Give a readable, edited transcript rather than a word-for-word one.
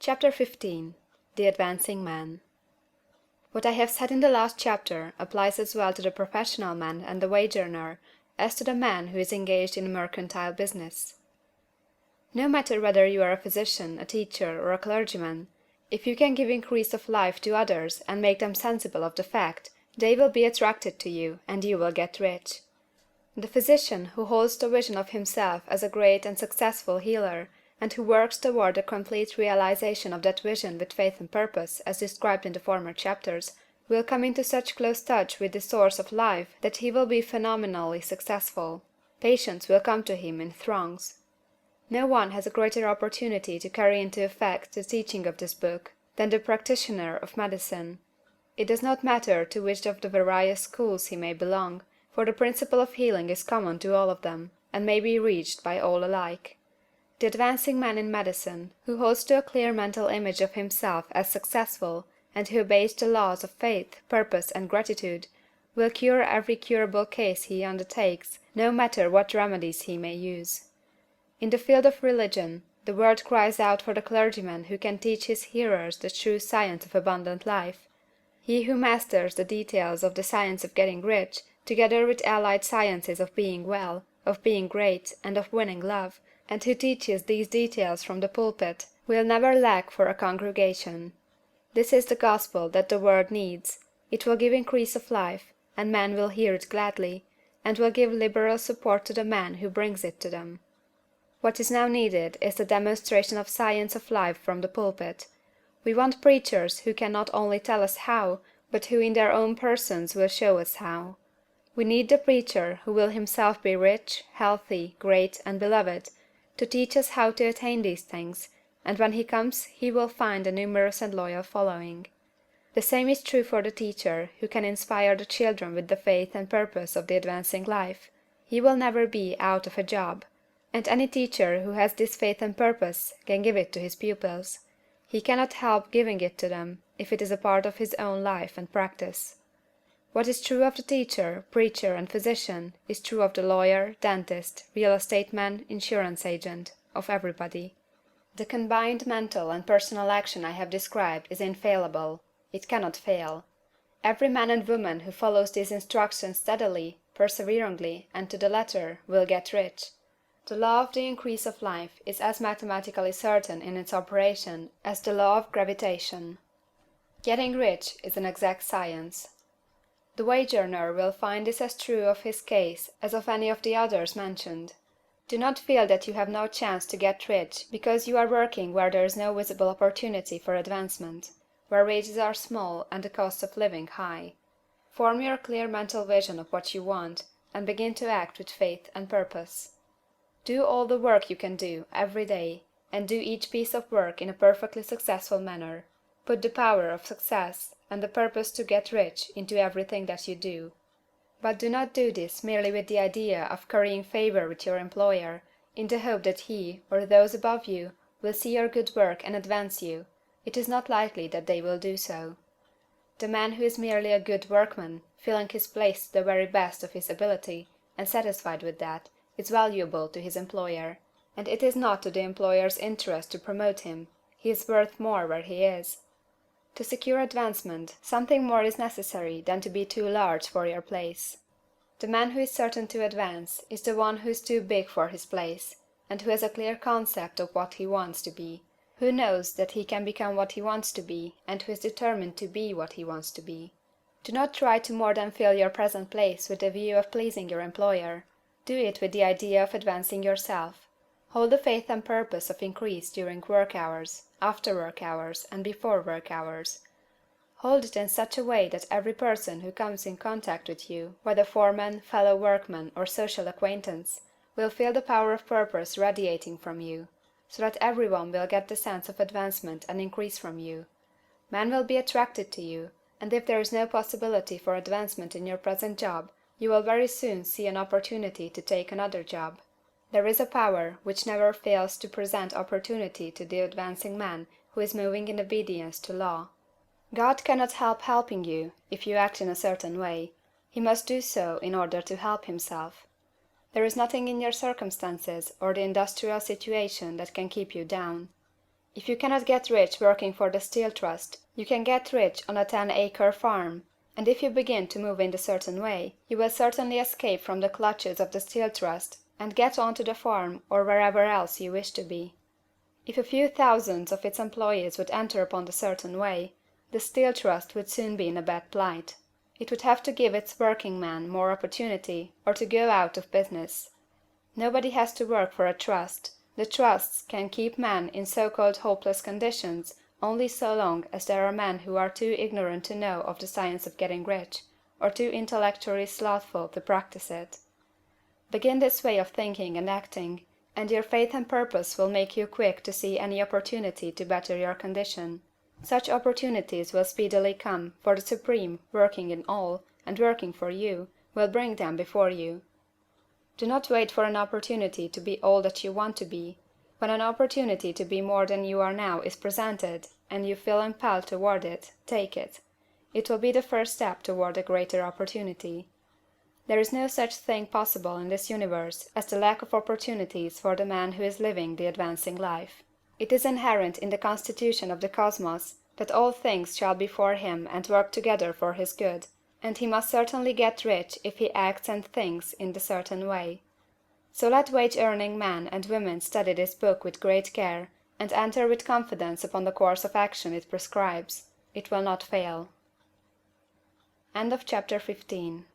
Chapter 15. The Advancing Man. What I have said in the last chapter applies as well to the professional man and the wage earner as to the man who is engaged in mercantile business. No matter whether you are a physician, a teacher, or a clergyman, if you can give increase of life to others and make them sensible of the fact, they will be attracted to you, and you will get rich. The physician who holds the vision of himself as a great and successful healer, and who works toward the complete realization of that vision with faith and purpose, as described in the former chapters, will come into such close touch with the source of life that he will be phenomenally successful. Patients will come to him in throngs. No one has a greater opportunity to carry into effect the teaching of this book than the practitioner of medicine. It does not matter to which of the various schools he may belong, for the principle of healing is common to all of them, and may be reached by all alike. The advancing man in medicine, who holds to a clear mental image of himself as successful, and who obeys the laws of faith, purpose, and gratitude, will cure every curable case he undertakes, no matter what remedies he may use. In the field of religion, the world cries out for the clergyman who can teach his hearers the true science of abundant life. He who masters the details of the science of getting rich, together with allied sciences of being well, of being great, and of winning love, and who teaches these details from the pulpit, will never lack for a congregation. This is the gospel that the world needs. It will give increase of life, and men will hear it gladly, and will give liberal support to the man who brings it to them. What is now needed is the demonstration of science of life from the pulpit. We want preachers who can not only tell us how, but who in their own persons will show us how. We need the preacher who will himself be rich, healthy, great, and beloved, to teach us how to attain these things, and when he comes he will find a numerous and loyal following. The same is true for the teacher who can inspire the children with the faith and purpose of the advancing life. He will never be out of a job. And any teacher who has this faith and purpose can give it to his pupils. He cannot help giving it to them if it is a part of his own life and practice. What is true of the teacher, preacher, and physician is true of the lawyer, dentist, real estate man, insurance agent, of everybody. The combined mental and personal action I have described is infallible. It cannot fail. Every man and woman who follows these instructions steadily, perseveringly, and to the letter will get rich. The law of the increase of life is as mathematically certain in its operation as the law of gravitation. Getting rich is an exact science. The wage earner will find this as true of his case as of any of the others mentioned. Do not feel that you have no chance to get rich because you are working where there is no visible opportunity for advancement, where wages are small and the cost of living high. Form your clear mental vision of what you want, and begin to act with faith and purpose. Do all the work you can do, every day, and do each piece of work in a perfectly successful manner. Put the power of success, and the purpose to get rich, into everything that you do. But do not do this merely with the idea of currying favor with your employer, in the hope that he, or those above you, will see your good work and advance you. It is not likely that they will do so. The man who is merely a good workman, filling his place to the very best of his ability, and satisfied with that, is valuable to his employer, and it is not to the employer's interest to promote him. He is worth more where he is. To secure advancement, something more is necessary than to be too large for your place. The man who is certain to advance is the one who is too big for his place, and who has a clear concept of what he wants to be, who knows that he can become what he wants to be, and who is determined to be what he wants to be. Do not try to more than fill your present place with the view of pleasing your employer. Do it with the idea of advancing yourself. Hold the faith and purpose of increase during work hours, after work hours, and before work hours. Hold it in such a way that every person who comes in contact with you, whether foreman, fellow workman, or social acquaintance, will feel the power of purpose radiating from you, so that everyone will get the sense of advancement and increase from you. Men will be attracted to you, and if there is no possibility for advancement in your present job, you will very soon see an opportunity to take another job. There is a power which never fails to present opportunity to the advancing man who is moving in obedience to law. God cannot help helping you if you act in a certain way. He must do so in order to help himself. There is nothing in your circumstances or the industrial situation that can keep you down. If you cannot get rich working for the Steel Trust, you can get rich on a 10-acre farm, and if you begin to move in a certain way, you will certainly escape from the clutches of the Steel Trust and get on to the farm or wherever else you wish to be. If a few thousands of its employees would enter upon the certain way, the Steel Trust would soon be in a bad plight. It would have to give its workingmen more opportunity or to go out of business. Nobody has to work for a trust. The trusts can keep men in so-called hopeless conditions only so long as there are men who are too ignorant to know of the science of getting rich, or too intellectually slothful to practice it. Begin this way of thinking and acting, and your faith and purpose will make you quick to see any opportunity to better your condition. Such opportunities will speedily come, for the Supreme, working in all, and working for you, will bring them before you. Do not wait for an opportunity to be all that you want to be. When an opportunity to be more than you are now is presented, and you feel impelled toward it, take it. It will be the first step toward a greater opportunity. There is no such thing possible in this universe as the lack of opportunities for the man who is living the advancing life. It is inherent in the constitution of the cosmos that all things shall be for him and work together for his good, and he must certainly get rich if he acts and thinks in the certain way. So let wage-earning men and women study this book with great care, and enter with confidence upon the course of action it prescribes. It will not fail. End of chapter 15.